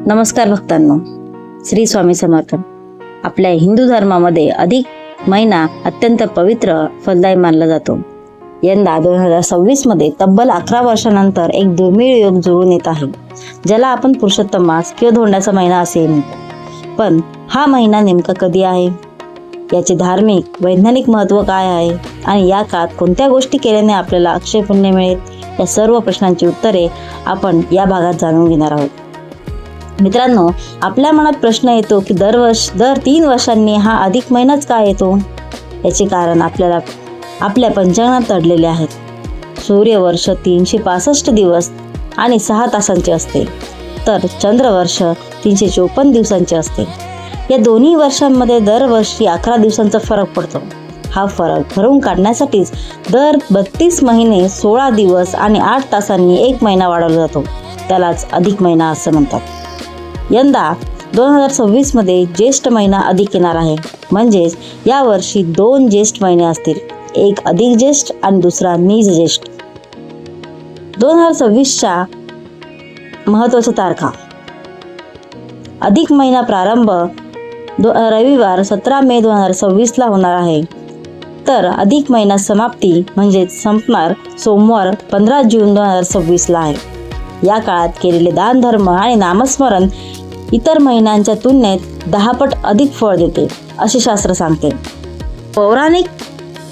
नमस्कार भक्तांनो, श्री स्वामी समर्थ. आपल्या हिंदू धर्मामध्ये अधिक महिना अत्यंत पवित्र फलदायी मानला जातो. यंदा 2026 मध्ये तब्बल 11 वर्षानंतर एक दुर्मिळ योग जुळून येत आहे, ज्याला आपण पुरुषोत्तम मास किंवा धोंड्याचा महिना असे म्हणतो. पण हा महिना नेमका कधी आहे, याचे धार्मिक वैज्ञानिक महत्त्व काय आहे आणि या काळात कोणत्या गोष्टी केल्याने आपल्याला अक्षय पुण्य मिळेल, या सर्व प्रश्नांची उत्तरे आपण या भागात जाणून घेणार आहोत. मित्रांनो, आपल्या मनात प्रश्न येतो की दर 3 वर्षांनी हा अधिक महिनाच का येतो. याचे कारण आपल्या पंचांगात दडलेले आहेत. सूर्यवर्ष 365 दिवस आणि 6 तासांचे असते, तर चंद्रवर्ष 354 दिवसांचे असते. या दोन्ही वर्षांमध्ये दरवर्षी 11 दिवसांचा फरक पडतो. हा फरक भरून काढण्यासाठीच दर 32 महिने 16 दिवस आणि 8 तासांनी एक महिना वाढवला जातो. त्यालाच अधिक महिना असं म्हणतात. यंदा 2026 मध्ये ज्येष्ठ महिना अधिक येणार आहे. म्हणजेच या वर्षी 2 ज्येष्ठ महिने असतील, एक अधिक ज्येष्ठ आणि दुसरा नीच ज्येष्ठ. 2026च्या महत्त्वाच्या तारखा. अधिक महिना प्रारंभ रविवार 17 मे 2026 ला होणार आहे, तर अधिक महिना समाप्ती म्हणजेच संपणार सोमवार 15 जून 2026 ला आहे. या काळात केलेले दान धर्म आणि नामस्मरण इतर महिन्यांच्या तुलनेत 10 पट अधिक फळ देते, असे शास्त्र सांगते. पौराणिक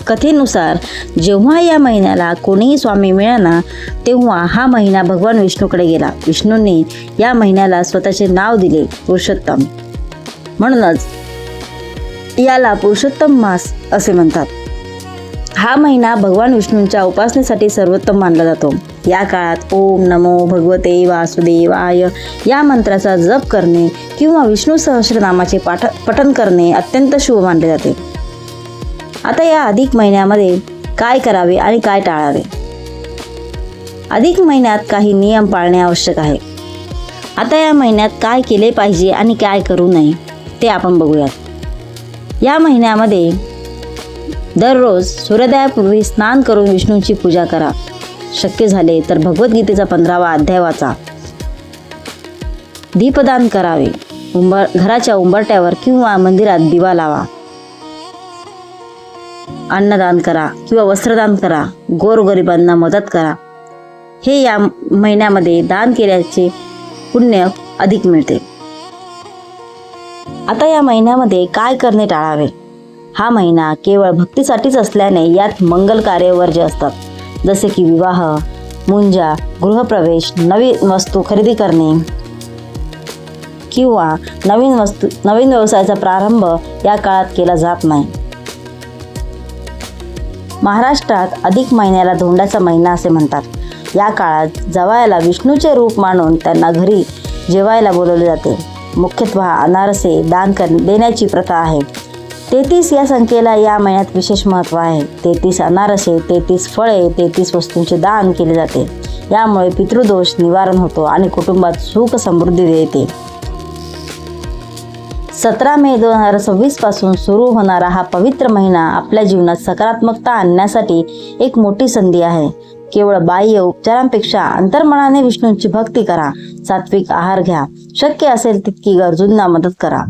कथेनुसार जेव्हा या महिन्याला कोणीही स्वामी मिळाला, तेव्हा हा महिना भगवान विष्णूकडे गेला. विष्णूंनी या महिन्याला स्वतःचे नाव दिले, पुरुषोत्तम. म्हणूनच याला पुरुषोत्तम मास असे म्हणतात. हा महिना भगवान विष्णूंच्या उपासनेसाठी सर्वोत्तम मानला जातो. या काळात ओम नमो भगवते वासुदेवाय या मंत्राचा जप करणे किंवा विष्णू सहस्रनामाचे पठण करणे अत्यंत शुभ मानले जाते. आता या अधिक महिन्यामध्ये काय करावे आणि काय टाळावे. अधिक महिन्यात काही नियम पाळणे आवश्यक आहे. आता या महिन्यात काय केले पाहिजे आणि काय करू नये ते आपण बघूयात. या महिन्यामध्ये दररोज सूर्योदयापूर्वी स्नान करून विष्णूंची पूजा करा. शक्य झाले तर भगवद्गीतेचा 15वा अध्याय वाचा. दीपदान करावे. घराच्या उंबरट्यावर किंवा मंदिरात दिवा लावा. अन्नदान करा किंवा वस्त्रदान करा. गोरगरिबांना मदत करा. हे या महिन्यामध्ये दान केल्याचे पुण्य अधिक मिळते. आता या महिन्यामध्ये काय करणे टाळावे. हा महिना केवळ भक्तीसाठीच असल्याने यात मंगल कार्य वर्ज्य असतात, जसे की विवाह, मुंजा, गृहप्रवेश, नवीन वस्तू खरेदी करणे किंवा नवीन व्यवसायाचा प्रारंभ या काळात केला जात नाही. महाराष्ट्रात अधिक महिन्याला धोंड्याचा महिना असे म्हणतात. या काळात जावयाला विष्णूचे रूप मानून त्यांना घरी जेवायला बोलवले जाते. मुख्यत्वे अनारसे दान देण्याची प्रथा आहे. 33 या संख्येला या महिन्यात विशेष महत्त्व आहे. 33 अनारसे, 33 फळे, 33 वस्तूंचे दान केले जाते. यामुळे पितृदोष निवारण होतो आणि कुटुंबात सुख समृद्धी येते. 17 मे 2026 पासून सुरू होणारा हा पवित्र महिना आपल्या जीवनात सकारात्मकता आणण्यासाठी एक मोठी संधी आहे. केवळ बाह्य उपचारांपेक्षा अंतर्मनाने विष्णूंची भक्ती करा. सात्विक आहार घ्या. शक्य असेल तितकी गरजूंना मदत करा.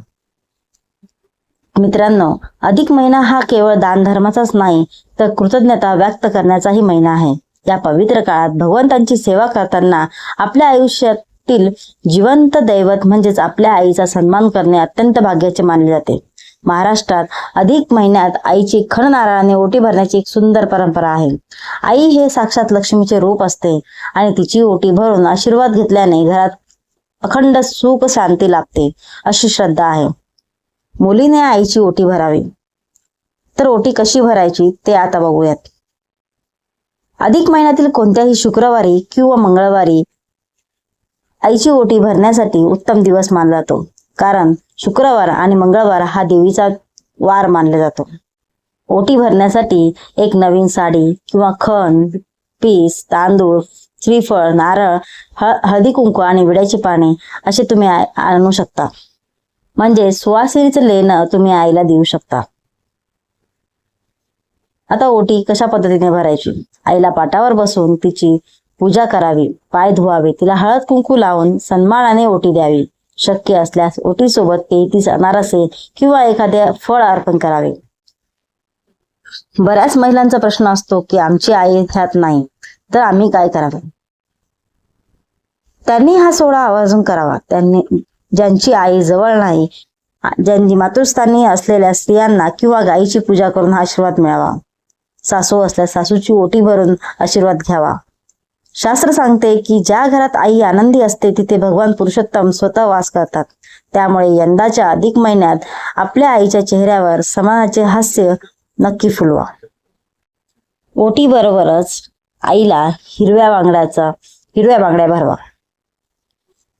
मित्रांनो, अधिक महिना हा केवळ दानधर्माचाच नाही, तर कृतज्ञता व्यक्त करण्याचाही महिना आहे. या पवित्र काळात भगवंतांची सेवा करताना आपल्या आयुष्यातील जिवंत दैवत म्हणजेच आपल्या आईचा सन्मान करणे अत्यंत भाग्याचे मानले जाते. महाराष्ट्रात अधिक महिन्यात आईची खण नारळाने ओटी भरण्याची एक सुंदर परंपरा आहे. आई हे साक्षात लक्ष्मीचे रूप असते आणि तिची ओटी भरून आशीर्वाद घेतल्याने घरात अखंड सुख शांती लाभते, अशी श्रद्धा आहे. मुलीने आईची ओटी भरावी. तर ओटी कशी भरायची ते आता बघूयात. अधिक महिन्यातील कोणत्याही शुक्रवारी किंवा मंगळवारी आईची ओटी भरण्यासाठी उत्तम दिवस मानला जातो, कारण शुक्रवार आणि मंगळवार हा देवीचा वार मानला जातो. ओटी भरण्यासाठी एक नवीन साडी किंवा खण, पीस, तांदूळ, श्रीफळ, नारळ, हळदी कुंकू आणि विड्याची पाने असे तुम्ही आणू शकता. म्हणजे सुवासिनीचं लेणं तुम्ही आईला देऊ शकता. आता ओटी कशा पद्धतीने भरायची. आईला पाटावर बसून तिची पूजा करावी, पाय धुवावे, तिला हळद कुंकू लावून सन्मानाने ओटी द्यावी. शक्य असल्यास ओटीसोबत 33 अनारसे किंवा एखादे फळ अर्पण करावे. बऱ्याच महिलांचा प्रश्न असतो की आमची आई ह्यात नाही, तर आम्ही काय करावे? त्यांनी हा सोहळा आवर्जून करावा. ज्यांची आई जवळ नाही, ज्यांनी मातृस्थानी असलेल्या स्त्रियांना किंवा गायीची पूजा करून हा आशीर्वाद मिळावा. सासू असल्यास सासूची ओटी भरून आशीर्वाद घ्यावा. शास्त्र सांगते की ज्या घरात आई आनंदी असते तिथे भगवान पुरुषोत्तम स्वतः वास करतात. त्यामुळे यंदाच्या अधिक महिन्यात आपल्या आईच्या चेहऱ्यावर समाधानाचे हास्य नक्की फुलवा. ओटी बरोबरच आईला हिरव्या बांगड्या भरवा.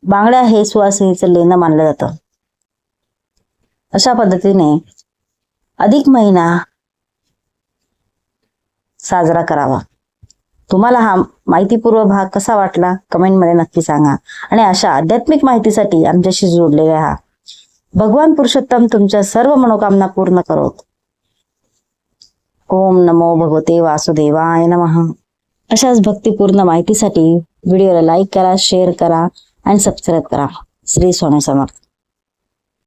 बांगड्या हे सुवासिनीचं लेणं मानलं जातं. अशा पद्धतीने अधिक महिना साजरा करावा. तुम्हाला हा माहितीपूर्व भाग कसा वाटला कमेंटमध्ये नक्की सांगा. आणि अशा आध्यात्मिक माहितीसाठी आमच्याशी जोडलेले राहा. भगवान पुरुषोत्तम तुमच्या सर्व मनोकामना पूर्ण करोत. ओम नमो भगवते वासुदेवाय नमः. अशाच भक्तिपूर्ण माहितीसाठी व्हिडिओला लाईक करा, शेअर करा आणि सबस्क्राईब करा. श्री स्वामी समर्थ.